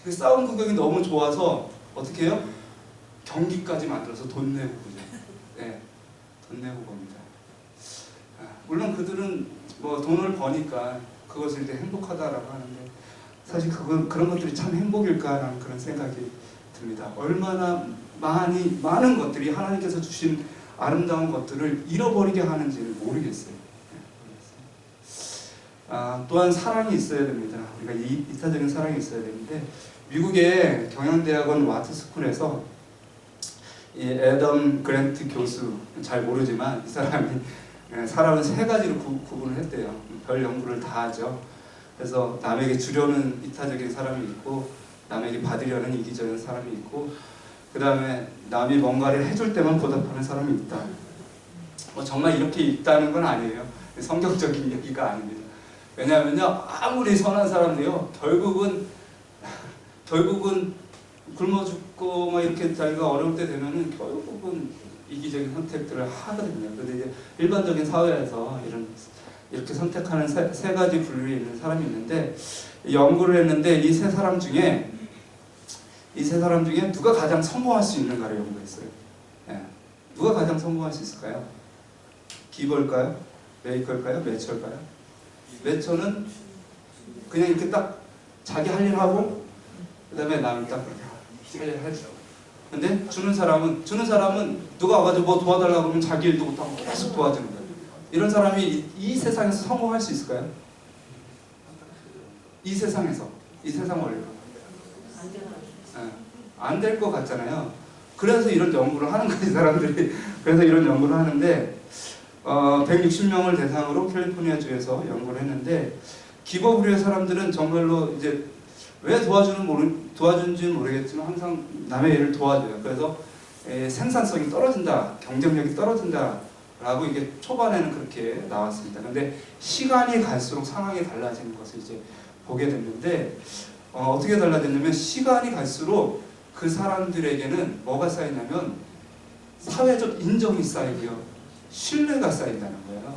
그 싸움 구경이 너무 좋아서 어떻게 해요? 경기까지 만들어서 돈 내고 보죠. 네, 돈 내고 봅니다. 물론 그들은 뭐 돈을 버니까 그것을 이제 행복하다라고 하는데 사실 그런 것들이 참 행복일까라는 그런 생각이 듭니다. 얼마나 많은 것들이 하나님께서 주신 아름다운 것들을 잃어버리게 하는지를 모르겠어요. 또한 사랑이 있어야 됩니다. 우리가 이타적인 사랑이 있어야 되는데 미국의 경영대학원 와트스쿨에서 이 애덤 그랜트 교수, 잘 모르지만 이 사람이 사람을 세 가지로 구분을 했대요. 별 연구를 다 하죠. 그래서 남에게 주려는 이타적인 사람이 있고, 남에게 받으려는 이기적인 사람이 있고, 그 다음에 남이 뭔가를 해줄 때만 보답하는 사람이 있다. 정말 이렇게 있다는 건 아니에요. 성경적인 얘기가 아닙니다. 왜냐하면요, 아무리 선한 사람도요, 결국은 굶어 죽고 막 이렇게 자기가 어려울 때 되면은 결국은 이기적인 선택들을 하거든요. 근데 이제 일반적인 사회에서 이렇게 선택하는 세 가지 분류에 있는 사람이 있는데, 연구를 했는데 이 세 사람 중에 누가 가장 성공할 수 있는가를 연구했어요. 예. 누가 가장 성공할 수 있을까요? 기버일까요? 메이커일까요? 매처일까요? 매처는 그냥 이렇게 딱 자기 할 일 하고 그 다음에 남을 딱 할 일 하죠. 근데 주는 사람은 누가 와가지고 뭐 도와달라고 그러면 자기 일도 못하고 계속 도와주는 거예요. 이런 사람이 이 세상에서 성공할 수 있을까요? 이 세상 원리로 안 될 것 같잖아요. 그래서 이런 연구를 하는 거예요, 사람들이. 그래서 이런 연구를 하는데 160명을 대상으로 캘리포니아주에서 연구를 했는데, 기버브리의 사람들은 정말로 이제 왜 도와주는지는 모르겠지만 항상 남의 일을 도와줘요. 그래서 생산성이 떨어진다, 경쟁력이 떨어진다 라고 이게 초반에는 그렇게 나왔습니다. 근데 시간이 갈수록 상황이 달라지는 것을 이제 보게 됐는데 어떻게 달라졌냐면 시간이 갈수록 그 사람들에게는 뭐가 쌓이냐면 사회적 인정이 쌓이고요. 신뢰가 쌓인다는 거예요.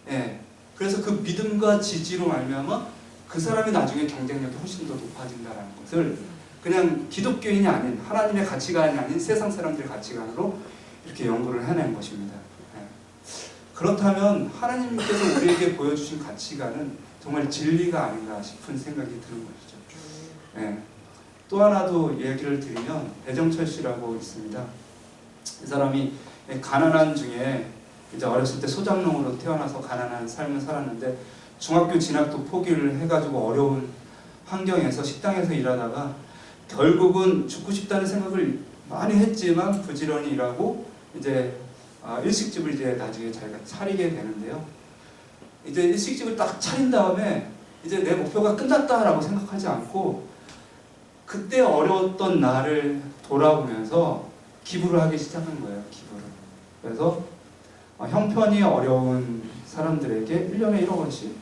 예. 그래서 그 믿음과 지지로 말미암아 그 사람이 나중에 경쟁력이 훨씬 더 높아진다는 것을 그냥 기독교인이 아닌 하나님의 가치관이 아닌 세상 사람들의 가치관으로 이렇게 연구를 해낸 것입니다. 예. 그렇다면 하나님께서 우리에게 보여주신 가치관은 정말 진리가 아닌가 싶은 생각이 드는 것이죠. 예. 또 하나도 얘기를 드리면 배정철 씨라고 있습니다. 이 사람이 가난한 중에 이제 어렸을 때 소장농으로 태어나서 가난한 삶을 살았는데 중학교 진학도 포기를 해가지고 어려운 환경에서 식당에서 일하다가 결국은 죽고 싶다는 생각을 많이 했지만 부지런히 일하고 이제 일식집을 이제 나중에 자기가 차리게 되는데요. 이제 일식집을 딱 차린 다음에 이제 내 목표가 끝났다라고 생각하지 않고 그때 어려웠던 나를 돌아보면서 기부를 하기 시작한 거예요. 기부를. 그래서 형편이 어려운 사람들에게 1년에 1억 원씩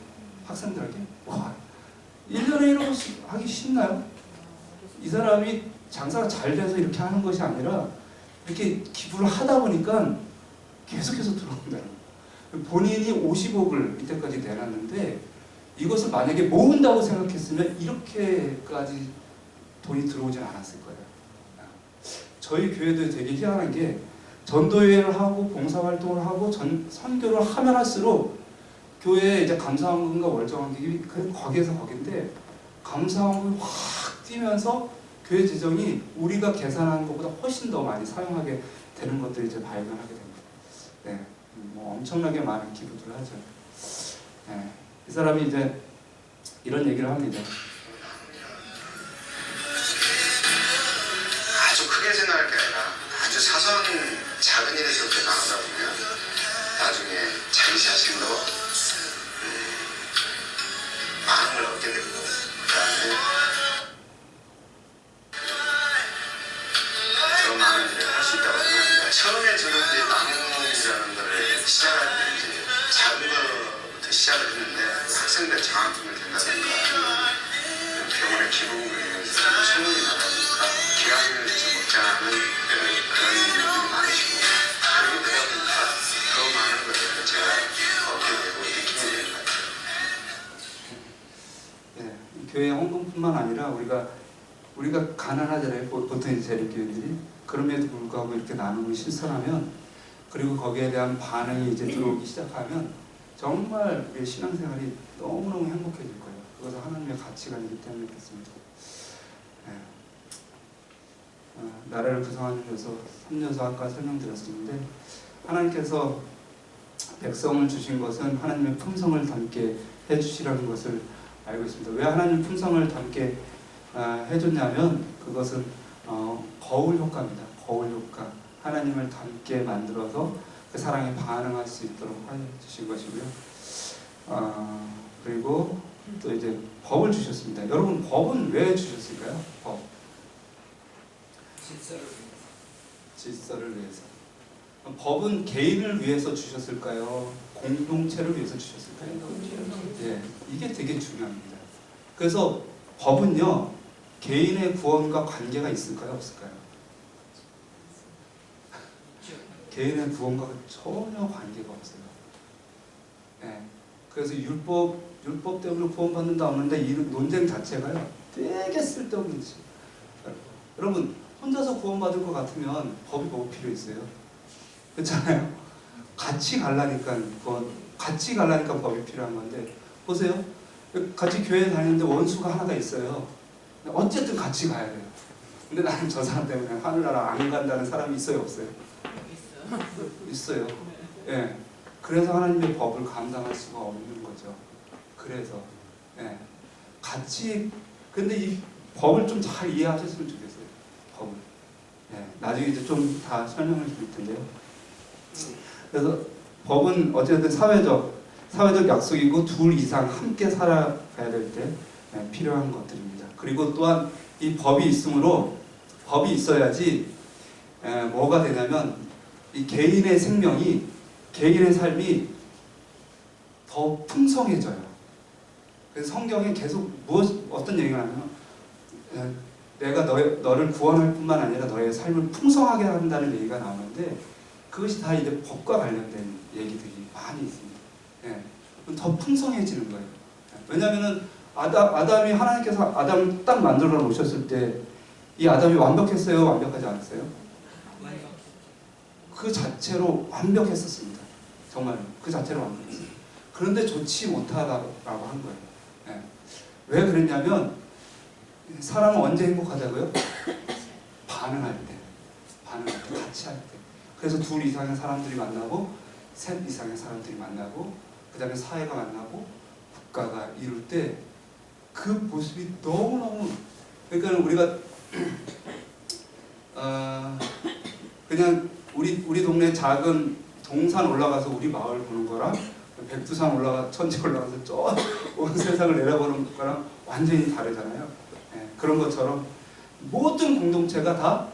학생들에게 와 1년에 1억 원씩 하기 쉽나요? 이 사람이 장사가 잘 돼서 이렇게 하는 것이 아니라 이렇게 기부를 하다 보니까 계속해서 들어온다는 거예요. 본인이 50억을 이때까지 내놨는데 이것을 만약에 모은다고 생각했으면 이렇게까지 돈이 들어오진 않았을 거예요. 저희 교회도 되게 희한한 게 전도회를 하고 봉사활동을 하고 선교를 하면 할수록 교회에 이제 감사원금과 월정원금이 거기에서 거긴데 감사원금이 확 뛰면서 교회 재정이 우리가 계산하는 것보다 훨씬 더 많이 사용하게 되는 것들을 이제 발견하게 됩니다. 네, 뭐 엄청나게 많은 기부들을 하죠. 네, 이 사람이 이제 이런 얘기를 합니다. 아주 크게 생각할 게 아니라 아주 사소한 작은 일에서부터 나누다 보면 나중에 자기 자신도 많은 걸 얻게 되고 그다음에 더 많은 일을 할 수 있다고 생각합니다. 처음에 저는 이제 나눔이라는 거를 시작할 때 이제 작은 거부터 시작을 했는데 학생들 장학금을 댄다든가 병원에 기부금을 위해서 소문이 나가니까 기왕을 위해서 먹자는 그런 분들이 많으시고 그렇게 되다 보니까 더 많은 것들을 제가 얻게 되고 느끼게 되는 것 같아요. 네, 교회 헌금뿐만 아니라 우리가 가난하잖아요. 보통 이제 재력교인들이 그럼에도 불구하고 이렇게 나눔을 실천하면 그리고 거기에 대한 반응이 이제 들어오기 시작하면 정말 우리의 신앙생활이 너무너무 행복해질 거예요. 그것은 하나님의 가치관이기 때문에 그렇습니다. 네. 나라를 구성하는 요소 3요소 아까 설명드렸었는데 하나님께서 백성을 주신 것은 하나님의 품성을 담게 해주시라는 것을 알고 있습니다. 왜 하나님 품성을 담게 해줬냐면 그것은 거울 효과입니다. 거울 효과. 하나님을 닮게 만들어서 그 사랑에 반응할 수 있도록 해주신 것이고요. 그리고 또 이제 법을 주셨습니다. 여러분 법은 왜 주셨을까요? 법. 질서를 위해서. 법은 개인을 위해서 주셨을까요? 공동체를 위해서 주셨을까요? 예, 이게 되게 중요합니다. 그래서 법은요, 개인의 구원과 관계가 있을까요? 없을까요? 개인의 구원과 전혀 관계가 없어요. 예, 그래서 율법 때문에 구원받는다 없는데 이 논쟁 자체가요, 되게 쓸데없는 짓이에요. 여러분, 혼자서 구원받을 것 같으면 법이 뭐 필요 있어요? 그렇잖아요. 같이 가려니까 법이 필요한 건데 보세요. 같이 교회 다니는데 원수가 하나가 있어요. 어쨌든 같이 가야 돼요. 근데 나는 저 사람 때문에 하늘나라 안 간다는 사람이 있어요, 없어요? 있어요. 예. 그래서 하나님의 법을 감당할 수가 없는 거죠. 그래서 같이 근데 이 법을 좀 잘 이해하셨으면 좋겠어요. 법을. 나중에 이제 좀 다 설명을 드릴 텐데요. 그래서 법은 어쨌든 사회적 약속이고 둘 이상 함께 살아가야 될 때 필요한 것들입니다. 그리고 또한 이 법이 있어야지 뭐가 되냐면 이 개인의 생명이 개인의 삶이 더 풍성해져요. 그래서 성경에 계속 어떤 얘기가 나면 내가 너를 구원할 뿐만 아니라 너의 삶을 풍성하게 한다는 얘기가 나오는데 그것이 다 이제 법과 관련된 얘기들이 많이 있습니다. 예, 더 풍성해지는 거예요. 왜냐하면은 아담이 하나님께서 아담을 딱 만들어 놓으셨을 때 이 아담이 완벽했어요? 완벽하지 않았어요? 그 자체로 완벽했었습니다. 정말 그 자체로 완벽했어요. 그런데 좋지 못하다라고 한 거예요. 예. 왜 그랬냐면 사람은 언제 행복하다고요? 반응할 때, 같이 할 때. 그래서 2 이상의 사람들이 만나고 3 이상의 사람들이 만나고 그 다음에 사회가 만나고 국가가 이룰 때 그 모습이 너무너무, 그러니까 우리가 그냥 우리 동네 작은 동산 올라가서 우리 마을 보는 거랑 백두산 천지 올라가서 저 온 세상을 내려보는 거랑 완전히 다르잖아요. 예, 그런 것처럼 모든 공동체가 다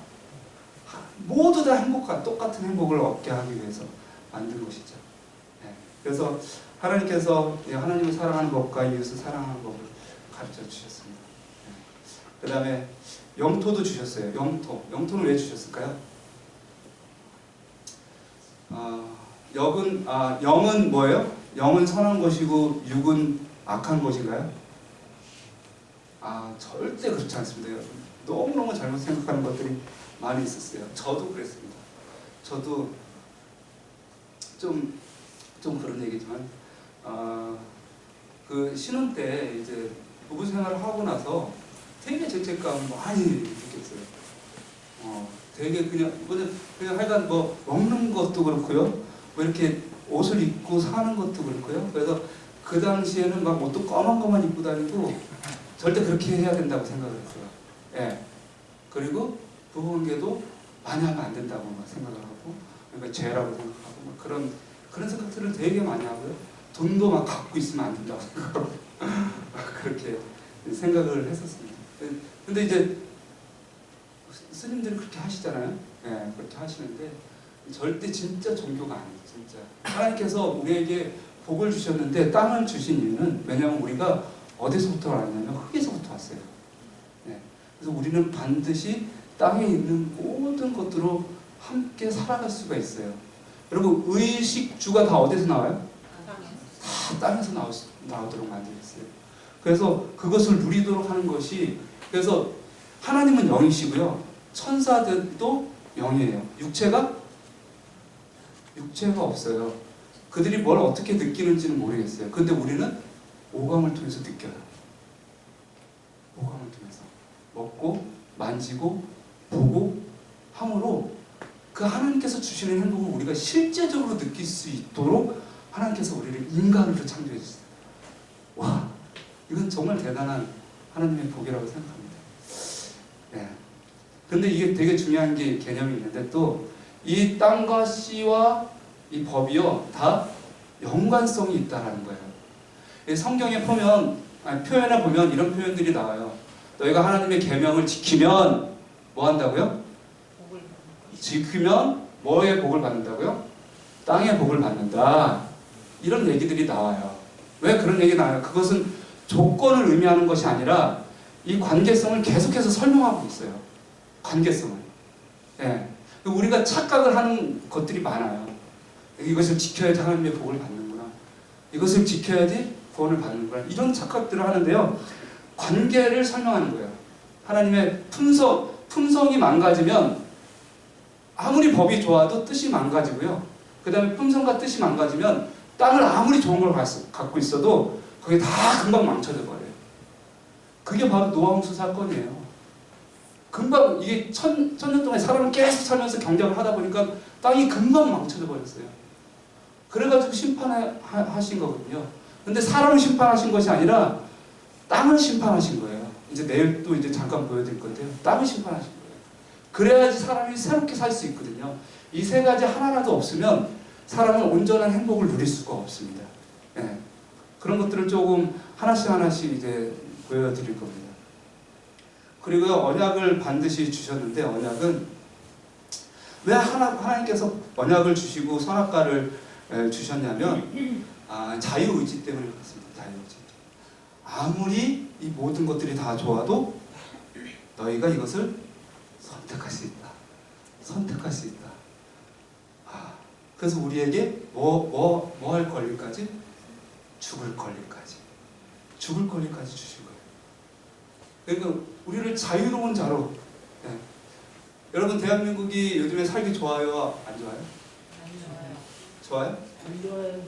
모두 다 똑같은 행복을 얻게 하기 위해서 만든 것이죠. 예, 그래서 하나님께서 하나님을 사랑하는 법과 이웃을 사랑하는 법을 가르쳐 주셨습니다. 예, 그 다음에 영토도 주셨어요. 영토는 왜 주셨을까요? 영은 뭐예요? 영은 선한 것이고 육은 악한 것인가요? 절대 그렇지 않습니다. 여러분. 너무너무 잘못 생각하는 것들이 많이 있었어요. 저도 그랬습니다. 저도 좀 그런 얘기지만 그 신혼 때 이제 부부 생활을 하고 나서 되게 죄책감 많이 느꼈어요. 되게 그냥 하여간 뭐 먹는 것도 그렇고요. 뭐 이렇게 옷을 입고 사는 것도 그렇고요. 그래서 그 당시에는 막 옷도 검은 것만 입고 다니고 절대 그렇게 해야 된다고 생각을 했어요. 예. 그리고 부부관계도 많이 하면 안 된다고 막 생각을 하고, 그러니까 죄라고 생각하고 막 그런 생각들을 되게 많이 하고요. 돈도 막 갖고 있으면 안 된다고 생각하고 그렇게 생각을 했었습니다. 근데 이제 스님들이 그렇게 하시잖아요. 예, 그렇게 하시는데 절대 진짜 종교가 아니에요. 진짜 하나님께서 우리에게 복을 주셨는데 땅을 주신 이유는 왜냐하면 우리가 어디서부터 왔냐면 흙에서부터 왔어요. 예, 그래서 우리는 반드시 땅에 있는 모든 것들로 함께 살아갈 수가 있어요. 여러분 의식주가 다 어디서 나와요? 다 땅에서 나오도록 만들었어요. 그래서 그것을 누리도록 하는 것이, 그래서 하나님은 영이시고요. 천사들도 영이에요. 육체가 없어요. 그들이 뭘 어떻게 느끼는지는 모르겠어요. 근데 우리는 오감을 통해서 느껴요. 오감을 통해서 먹고 만지고 보고 함으로 그 하나님께서 주시는 행복을 우리가 실제적으로 느낄 수 있도록 하나님께서 우리를 인간으로 창조해 주셨어요. 와, 이건 정말 대단한 하나님의 복이라고 생각합니다. 네. 근데 이게 되게 중요한 게 개념이 있는데 또 이 땅과 씨와 이 법이요 다 연관성이 있다라는 거예요. 성경에 보면 표현을 보면 이런 표현들이 나와요. 너희가 하나님의 계명을 지키면 뭐 한다고요? 지키면 뭐의 복을 받는다고요? 땅의 복을 받는다. 이런 얘기들이 나와요. 왜 그런 얘기 나와요? 그것은 조건을 의미하는 것이 아니라 이 관계성을 계속해서 설명하고 있어요. 관계성을. 예. 우리가 착각을 하는 것들이 많아요. 이것을 지켜야지 하나님의 복을 받는구나. 이것을 지켜야지 구원을 받는구나. 이런 착각들을 하는데요. 관계를 설명하는 거예요. 하나님의 품성이 망가지면 아무리 법이 좋아도 뜻이 망가지고요. 그 다음에 품성과 뜻이 망가지면 땅을 아무리 좋은 걸 갖고 있어도 그게 다 금방 망쳐져 버려요. 그게 바로 노아홍수 사건이에요. 금방 이게 천년 동안 사람을 계속 살면서 경작을 하다 보니까 땅이 금방 망쳐져 버렸어요. 그래가지고 심판하신 거거든요. 근데 사람을 심판하신 것이 아니라 땅을 심판하신 거예요. 이제 내일 또 이제 잠깐 보여드릴 건데요. 땅을 심판하신 거예요. 그래야지 사람이 새롭게 살 수 있거든요. 이 세 가지 하나라도 없으면 사람은 온전한 행복을 누릴 수가 없습니다. 예. 그런 것들을 조금 하나씩 이제 보여드릴 겁니다. 그리고 언약을 반드시 주셨는데 언약은 왜 하나님께서 언약을 주시고 선악과를 주셨냐면 자유의지 때문에 그렇습니다. 자유의지. 아무리 이 모든 것들이 다 좋아도 너희가 이것을 선택할 수 있다. 선택할 수 있다. 그래서 우리에게 뭐 할 권리까지? 죽을 권리까지. 죽을 권리까지 주신 거예요. 그러니까 우리를 자유로운 자로. 네. 여러분 대한민국이 요즘에 살기 좋아요? 안 좋아요? 안 좋아요. 좋아요? 안 좋아요.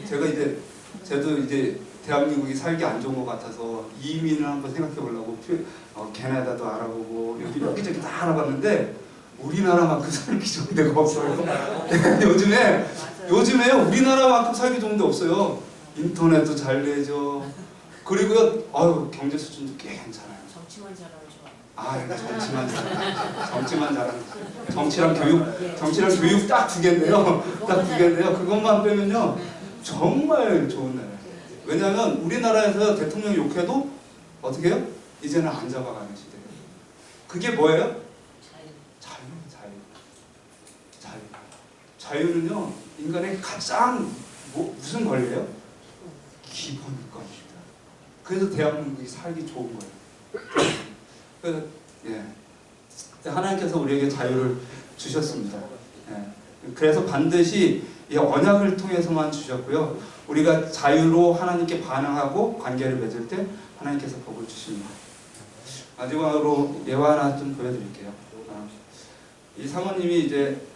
제가 이제 저도 이제 대한민국이 살기 안 좋은 것 같아서 이민을 한번 생각해 보려고 캐나다도 알아보고 여기저기 다 알아봤는데 우리나라만큼 살기 좋은 데가 없어요. 요즘에 우리나라만큼 살기 좋은 데 없어요. 인터넷도 잘 되죠. 그리고요, 경제 수준도 꽤 괜찮아요. 정치만 잘하면 좋아요. 정치만 잘하는. 정치랑 교육 딱 두 개인데요. 딱 두 개인데요. 그것만 빼면요, 정말 좋은 나라예요. 왜냐하면 우리나라에서 대통령 욕해도 어떻게 해요? 이제는 안 잡아가는 시대예요. 그게 뭐예요? 자유는요, 인간의 가장 무슨 권리예요? 기본권입니다. 그래서 대한민국이 살기 좋은 거예요. 하나님께서 우리에게 자유를 주셨습니다. 그래서 반드시 이 언약을 통해서만 주셨고요. 우리가 자유로 하나님께 반응하고 관계를 맺을 때 하나님께서 복을 주십니다. 마지막으로 예화 하나 좀 보여드릴게요. 이 사모님이 이제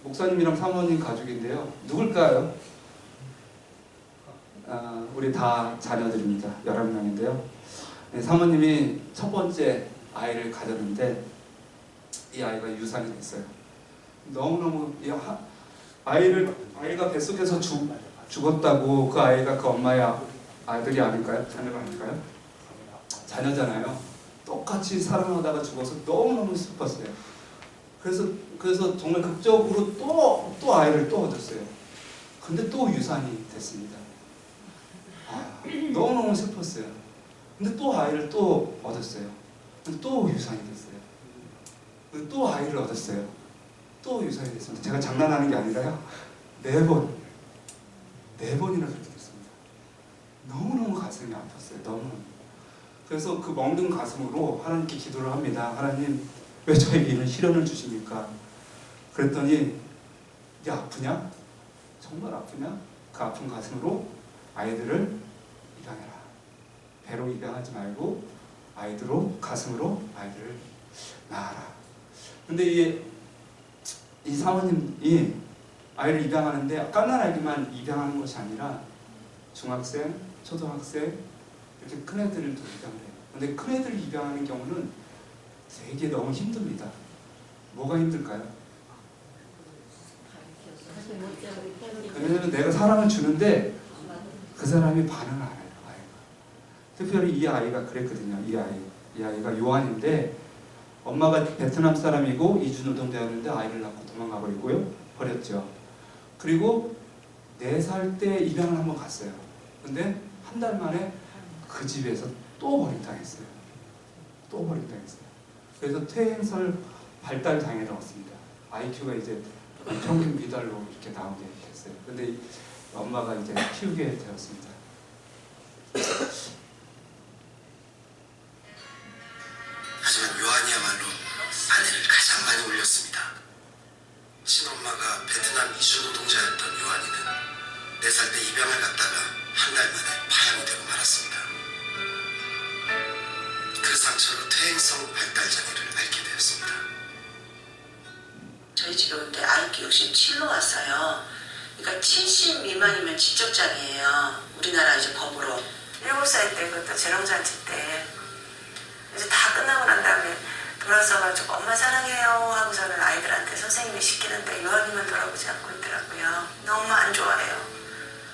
목사님이랑 사모님 가족인데요. 누굴까요? 우리 다 자녀들입니다. 11명인데요. 사모님이 첫 번째 아이를 가졌는데 이 아이가 유산이 됐어요. 너무너무 아이가 뱃속에서 죽었다고 그 아이가 그 엄마의 아들이 아닐까요? 자녀가 아닐까요? 자녀잖아요. 똑같이 사랑하다가 죽어서 너무너무 슬펐어요. 그래서 정말 극적으로 또 아이를 또 얻었어요. 근데 또 유산이 됐습니다. 너무너무 슬펐어요. 근데 또 아이를 또 얻었어요. 근데 또 유산이 됐어요. 근데 또 아이를 얻었어요. 또 유산이 됐습니다. 제가 장난하는 게 아니라요. 4번이나 그렇게 됐습니다. 너무너무 가슴이 아팠어요. 너무. 그래서 그 멍든 가슴으로 하나님께 기도를 합니다. 하나님, 왜 저에게 이런 시련을 주십니까? 그랬더니 이게 아프냐? 정말 아프냐? 그 아픈 가슴으로 아이들을 입양해라. 배로 입양하지 말고 가슴으로 아이들을 낳아라. 근데 이 사모님이 아이를 입양하는데 갓난아기만 입양하는 것이 아니라 중학생, 초등학생 이렇게 큰 애들도 입양을 해요. 근데 큰 애들 입양하는 경우는 되게 너무 힘듭니다. 뭐가 힘들까요? 왜냐면 내가 사랑을 주는데 그 사람이 반응을 안 해요. 특별히 이 아이가 그랬거든요. 이 아이가 요한인데 엄마가 베트남 사람이고 이주노동자였는데 아이를 낳고 도망가 버렸죠. 그리고 4살 때 입양을 한번 갔어요. 근데 한 달 만에 그 집에서 또 버림당했어요. 그래서 퇴행성 발달 장애를 얻습니다. IQ가 이제 평균 미달로 이렇게 나오게 됐어요. 근데 엄마가 이제 키우게 되었습니다. 하지만 요한이야말로 아내를 가장 많이 울렸습니다. 친엄마가 베트남 이주노동자였던 요한이는 4살 때 입양을 갔다가 한 달 만에 파양이 되고 말았습니다. 그 상처로 퇴행성 발달 장애를 앓게 되었습니다. 저희 집에 올 때 IQ 67로 왔어요. 그러니까 70 미만이면 지적장애예요. 우리나라 이제 법으로. 7살 때 그것도 재롱잔치 때 이제 다 끝나고 난 다음에 돌아서가지고 엄마 사랑해요 하고서는 아이들한테 선생님이 시키는데 요한이만 돌아보지 않고 있더라고요. 너무 안 좋아해요.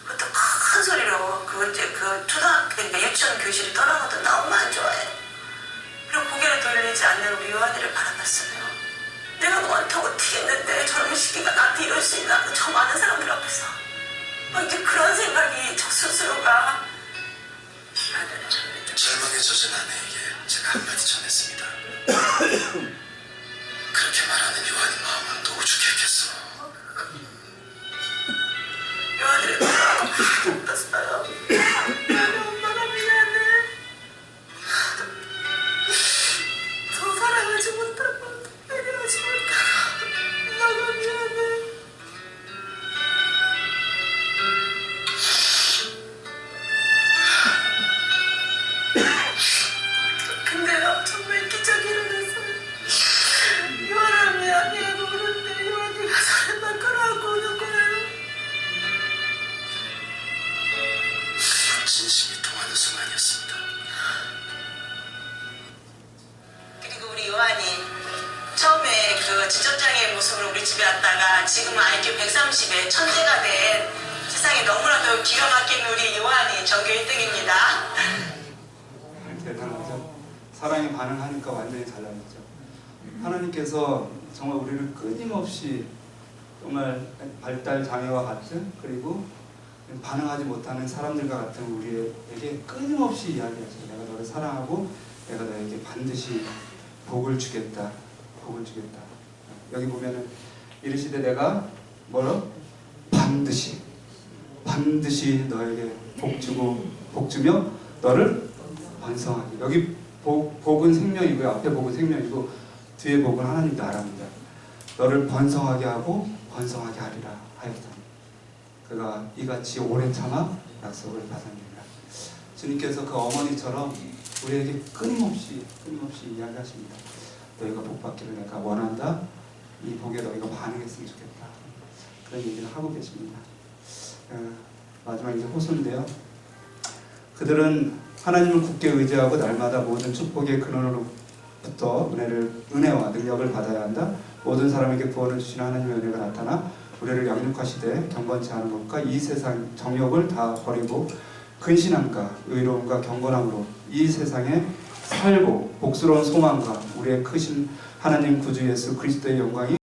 그것도 큰 소리로 그 초등학교 그러니까 유치원 교실이 떠나가도 너무 안 좋아해요. 그리고 고개를 돌리지 않는 우리 요한이를 바라봤어요. 내가 너한테 어떻게 했는데 저런 시기가 나한테 이럴 수 있나? 저 많은 사람들 앞에서 이제 그런 생각이 저 스스로가 절망에 젖은 아내에게 제가 한마디 전했습니다. 그렇게 말하는 요한의 마음은 또 오죽했겠어. 근데 정말 기적이 일어났어요. 요한아 미안해 하고 그러는데 요한이가 사람만 끌어안고 오는 거예요. 진심이 통하는 순간이었습니다. 그리고 우리 요한이 처음에 그 지적장애의 모습으로 우리 집에 왔다가 지금 IQ 130에 천재가 된 세상에 너무나도 기가 막힌 우리 요한이 전교 1등입니다. 대단하죠. 사랑에 반응하니까 완전히 달라졌죠. 하나님께서 정말 우리를 끊임없이 정말 발달 장애와 같은 그리고 반응하지 못하는 사람들과 같은 우리에게 끊임없이 이야기하셔요. 내가 너를 사랑하고 내가 너에게 반드시 복을 주겠다. 복을 주겠다. 여기 보면은 이르시되 내가 뭐로? 반드시 너에게 복 주며 너를 번성하게. 여기 복은 생명이고요. 앞에 복은 생명이고 뒤에 복은 하나님 나라입니다. 너를 번성하게 하고 번성하게 하리라 하였다. 그가 이같이 오래 참아 약속을 받았느니라. 주님께서 그 어머니처럼 우리에게 끊임없이 이야기하십니다. 너희가 복 받기를 내가 원한다. 이 복에 너희가 반응했으면 좋겠다. 그런 얘기를 하고 계십니다. 마지막 이제 호소인데요. 그들은 하나님을 굳게 의지하고 날마다 모든 축복의 근원으로부터 은혜와 능력을 받아야 한다. 모든 사람에게 구원을 주시는 하나님의 은혜가 나타나 우리를 양육하시되 경건치 않은 것과 이 세상 정욕을 다 버리고 근신함과 의로움과 경건함으로 이 세상에 살고 복스러운 소망과 우리의 크신 하나님 구주 예수 그리스도의 영광이